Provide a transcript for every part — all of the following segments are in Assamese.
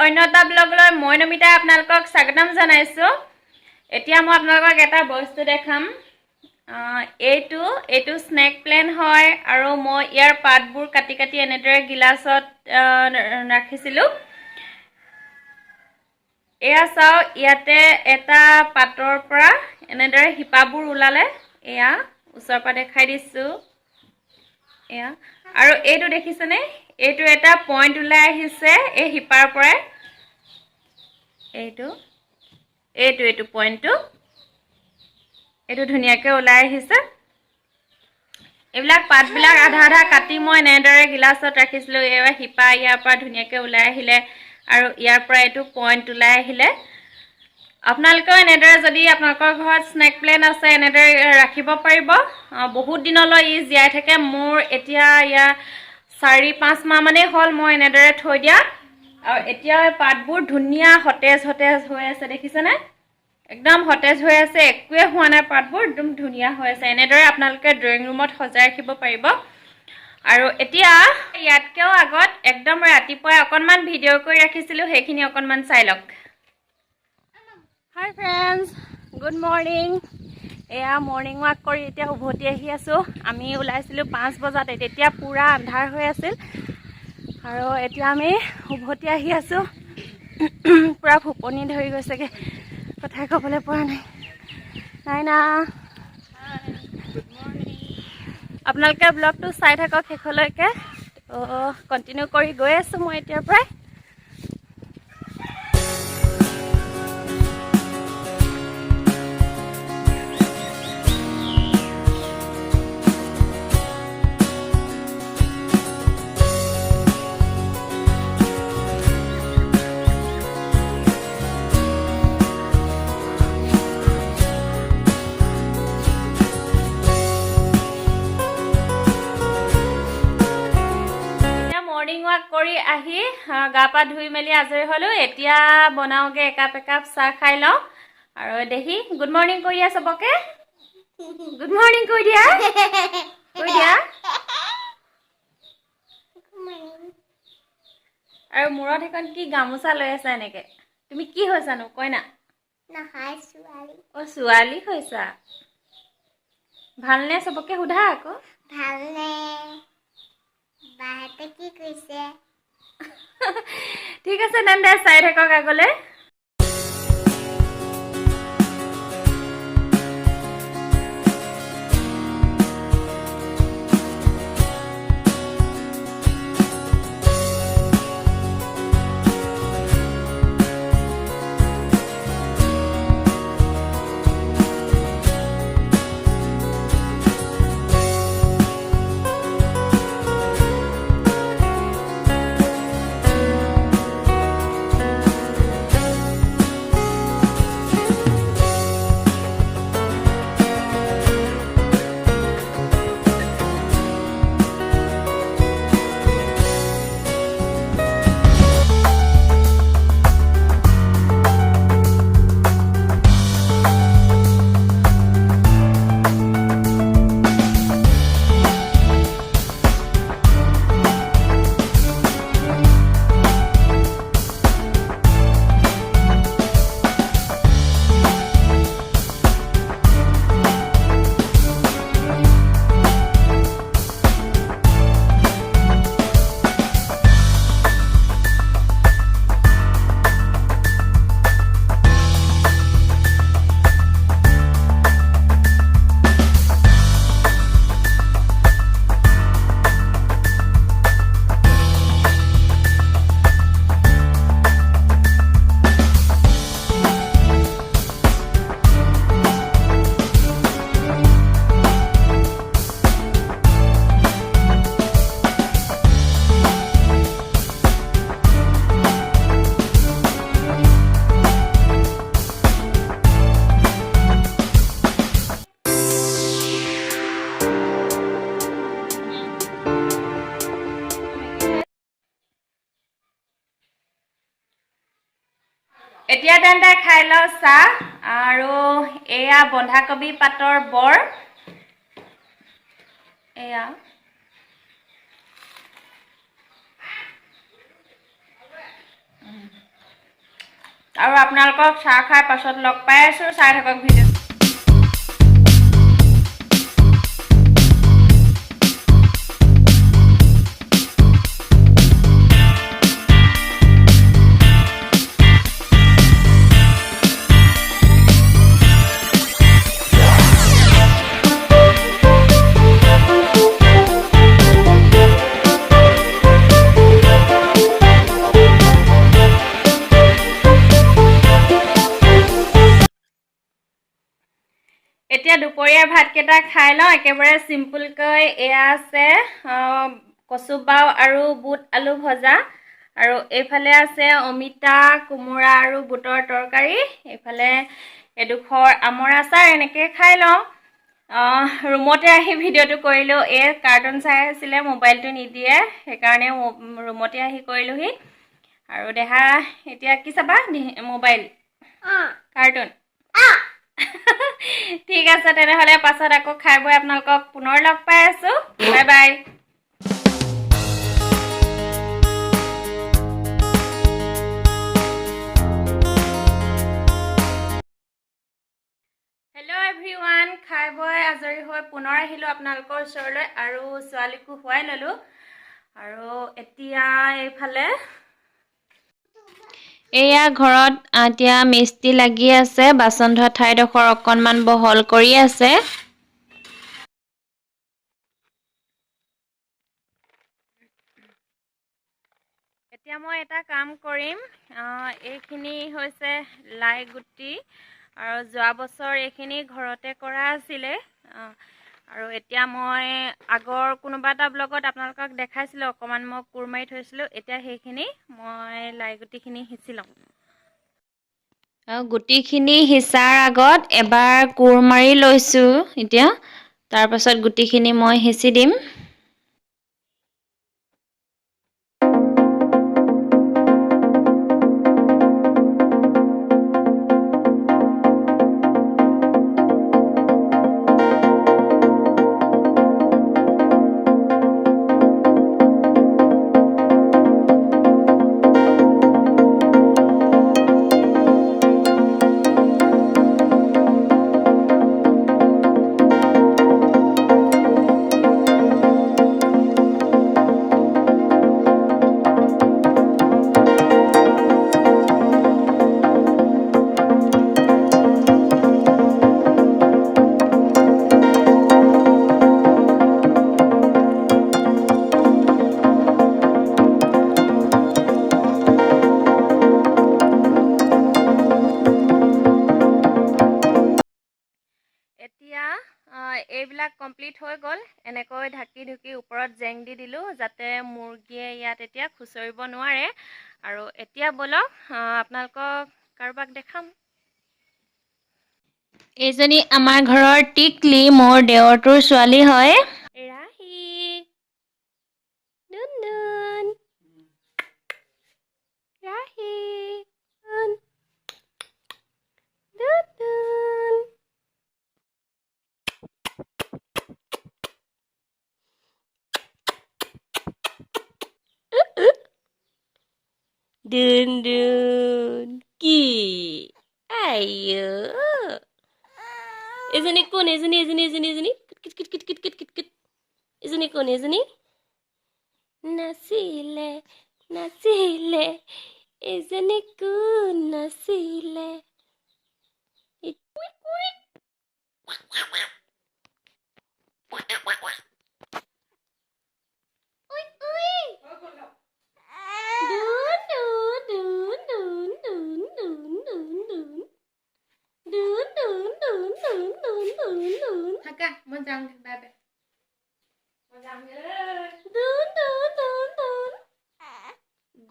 অন্যটা ব্লগলৈ মই নমিতা আপোনালোকক স্বাগতম জনাইছো। এতিয়া মই আপোনালোকক এটা বস্তু দেখাম। এইটো স্নেক প্লেন হয় আৰু মই ইয়াৰ পাতবোৰ কাটি কাটি এনেদৰে গিলাসত ৰাখিছিলো। এয়া চাও ইয়াতে এটা পাতৰ পৰা এনেদৰে হিপাবোৰ ওলালে। এয়া ওচৰৰ পৰা দেখাই দিছো। এয়া আৰু এইটো দেখিছেনে? এইটো এটা পইণ্ট ওলাই আহিছে এই হিপাৰ পৰা। এইটো পইণ্টটো এইটো ধুনীয়াকৈ ওলাই আহিছে। এইবিলাক পাতবিলাক আধা আধা কাটি মই এনেদৰে গিলাসত ৰাখিছিলো। এয়া হিপা ইয়াৰ পৰা ধুনীয়াকৈ ওলাই আহিলে আৰু ইয়াৰ পৰা এইটো পইণ্ট ওলাই আহিলে। আপোনালোকেও এনেদৰে যদি আপোনালোকৰ ঘৰত স্নেক প্লেন আছে এনেদৰে ৰাখিব পাৰিব। বহুত দিনলৈ ই জীয়াই থাকে। মোৰ এতিয়া ইয়া 4-5 মাহ মানেই হ'ল মই এনেদৰে থৈ দিয়া। আৰু এতিয়া পাতবোৰ ধুনীয়া সতেজ হৈ আছে, দেখিছেনে? একদম সতেজ হৈ আছে, একোৱে হোৱা নাই, পাতবোৰ একদম ধুনীয়া হৈ আছে। এনেদৰে আপোনালোকে ড্ৰয়িং ৰুমত সজাই ৰাখিব পাৰিব। আৰু এতিয়া ইয়াতকেও আগত একদম ৰাতিপুৱাই অকণমান ভিডিঅ' কৰি ৰাখিছিলোঁ, সেইখিনি অকণমান চাই লওক। হাই ফ্ৰেণ্ডছ, গুড মৰ্ণিং। এয়া মৰ্ণিং ৱাক কৰি এতিয়া উভতি আহি আছোঁ। আমি ওলাইছিলোঁ 5 বজাতে, তেতিয়া পূৰা আন্ধাৰ হৈ আছিল আৰু এতিয়া আমি উভতি আহি আছোঁ। পূৰা ফুপনি ধৰি গৈছেগৈ, কথাই ক'বলৈ পৰা নাই না। আপোনালোকে ব্লগটো চাই থাকক শেষলৈকে। কণ্টিনিউ কৰি গৈ আছোঁ মই এতিয়াৰ পৰাই। মৰ্ণিং ৱাক কৰি আহি গা পা ধুই মেলি আজৰি হ'লো। এতিয়া বনাওগে একাপ চাহ খাই লওঁ। আৰু দেখি গুড মৰ্ণিং কৈ দিয়া চবকে। গুড মৰ্ণিং কৈ দিয়া। আৰু মূৰত এখন কি গামোচা লৈ আছা এনেকে? তুমি কি হৈছানো কই না? ছোৱালী হৈছা। ভালনে চবকে সোধা আকৌ। ভালনে? বাহঁতে কি কৈছে? ঠিক আছে তেন্তে চাই থাকক আগলৈ। এতিয়া তেন্তে খাই লওঁ চাহ। আৰু এয়া বন্ধাকবি পাতৰ বৰ। এয়া আৰু আপোনালোকক চাহ খাই পাছত লগ পাই আছোঁ চাই থাকক ভিডিঅ'। এতিয়া দুপৰীয়া ভাতকেইটা খাই লওঁ একেবাৰে চিম্পুলকৈ। এয়া আছে কচু বাও আৰু বুট আলু ভজা, আৰু এইফালে আছে অমিতা কোমোৰা আৰু বুটৰ তৰকাৰী, এইফালে এডোখৰ আমৰ আচাৰ। এনেকৈ খাই লওঁ। ৰুমতে আহি ভিডিঅ'টো কৰিলোঁ। এই কাৰ্টুন চাই আছিলে, মোবাইলটো নিদিয়ে, সেইকাৰণে ৰুমতে আহি কৰিলোঁহি। আৰু দেহা এতিয়া কি চাবা? Mobile, cartoon. ঠিক আছে তেনেহ'লে, পাছত আকৌ খাই বৈ আপোনালোকক পুনৰ লগ পাই আছোঁ। Bye bye. হেল্ল' এভৰিৱান, খাই বৈ আজৰি হৈ পুনৰ আহিলোঁ আপোনালোকৰ ওচৰলৈ, আৰু ছোৱালীকো শুৱাই ল'লোঁ। আৰু এতিয়া এইফালে এয়া ঘৰত এতিয়া মিস্ত্ৰী লাগি আছে, বাচন ধোৱা ঠাইডোখৰ অকণমান বহল কৰি আছে। এতিয়া মই এটা কাম কৰিম। এইখিনি হৈছে লাই গুটি, আৰু যোৱা বছৰ এইখিনি ঘৰতে কৰা আছিলে। আৰু এতিয়া মই আগৰ কোনোবা এটা ব্লগত আপোনালোকক দেখাইছিলোঁ, অকণমান মই কোৰ মাৰি থৈছিলোঁ। এতিয়া সেইখিনি মই লাই গুটিখিনি সিঁচি লওঁ। গুটিখিনি সিঁচাৰ আগত এবাৰ কোৰ মাৰি লৈছোঁ। এতিয়া তাৰপাছত গুটিখিনি মই সিঁচি দিম। এতিয়া এইবিলাক কমপ্লিট হৈ গ'ল। এনেকৈ ঢাকি ঢুকি ওপৰত জেং দি দিলোঁ, যাতে মুৰ্গীয়ে ইয়াত এতিয়া খুচৰিব নোৱাৰে। আৰু এতিয়া ব'লক আপোনালোকক কাৰোবাক দেখাম। এইজনী আমাৰ ঘৰৰ টিকলি, মোৰ দেৱৰটোৰ ছোৱালী হয়। ৰাহি, নুন ৰাহি, নুন দুন কি আইও, এজনী কোন? এজনী kit kit kit kit kit kit kit. এজনী কোন? এজনী নাচিলে নাচিলে, এজনী কোন নাচিলে?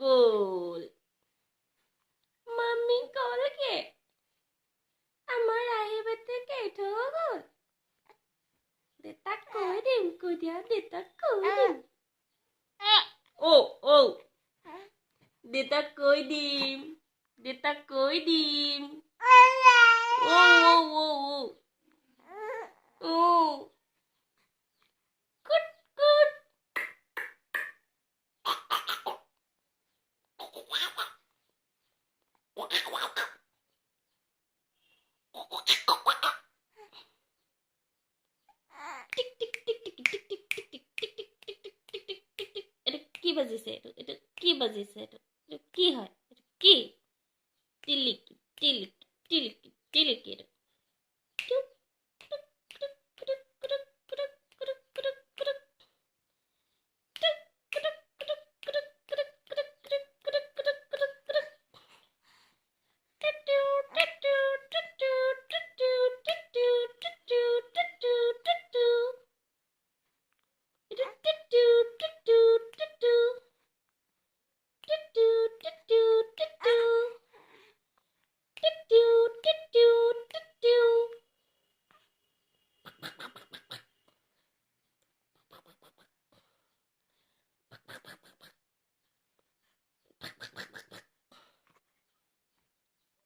গ'ল মাম্মি গ'লগে, আমাৰ আহি বাটকে থৈ গ'ল। দেউতাক কৈ দিম, কৈ দিয়া, দেউতাক কৈ দিম। দেউতাক কৈ দিম, দেউতাক কৈ দিম। কুট কুট। কি বাজিছে এইটো কি বাজিছে এইটো কি হয় এইটো কি টিলিকি টিলিকি টিলিকি টিলিকি এইটো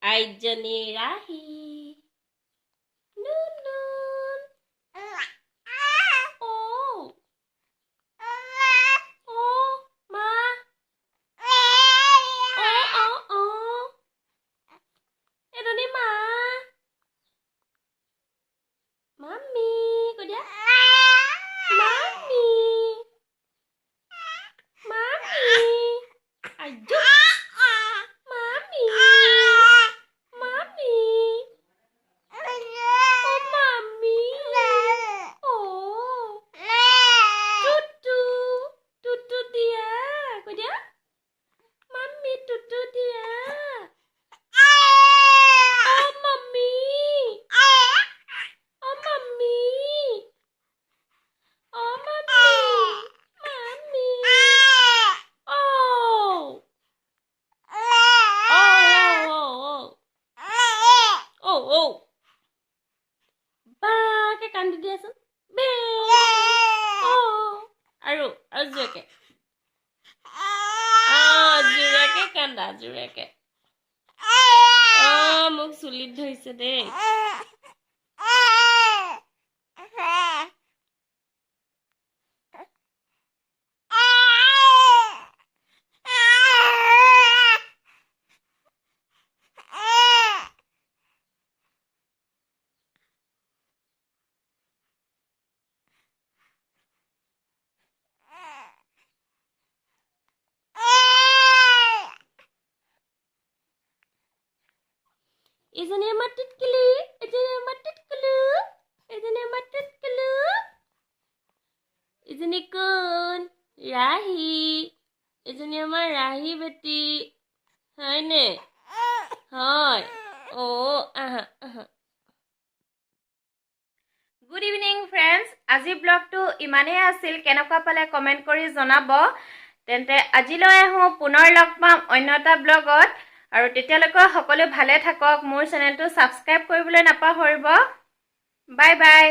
আইজনী ৰাহি নুন নুন ও ও মা ও এজনী মা মাম্মি কৈ দিয়া মাম্মি মাম্মি আইজো মাম্মি মাম্মি ও মাম্মি ও টুটু টুটু দিয়া কৈ দিয়া মাম্মি টুটু দিয়া ও মাম্মি ও মাম্মি ও মাম্মি মাম্মি ও ও বাকে কান্দি দিয়াচোন বে আৰু জোৰেকে জোৰেকে কান্দা জোৰেকে মোক চুলিত ধৰিছে দেই এজনী আমাৰ টিটকলি এজনী আমাৰ টিটকলু এজনী আমাৰ টিটকলু এজনী কোন ৰাহি এজনী আমাৰ ৰাহি বেটি হয়নে হয় আহা আহা গুড ইভিনিং ফ্ৰেণ্ডছ আজি ব্লগটো ইমানেই আছিল কেনেকুৱা পালে কমেণ্ট কৰি জনাব তেন্তে আজিলৈ আহোঁ পুনৰ লগ পাম অন্য এটা ব্লগত আৰু তেতিয়ালৈকে সকলো ভালে থাকক মোৰ চেনেলটো ছাবস্ক্ৰাইব কৰিবলৈ নাপাহৰিব বাই বাই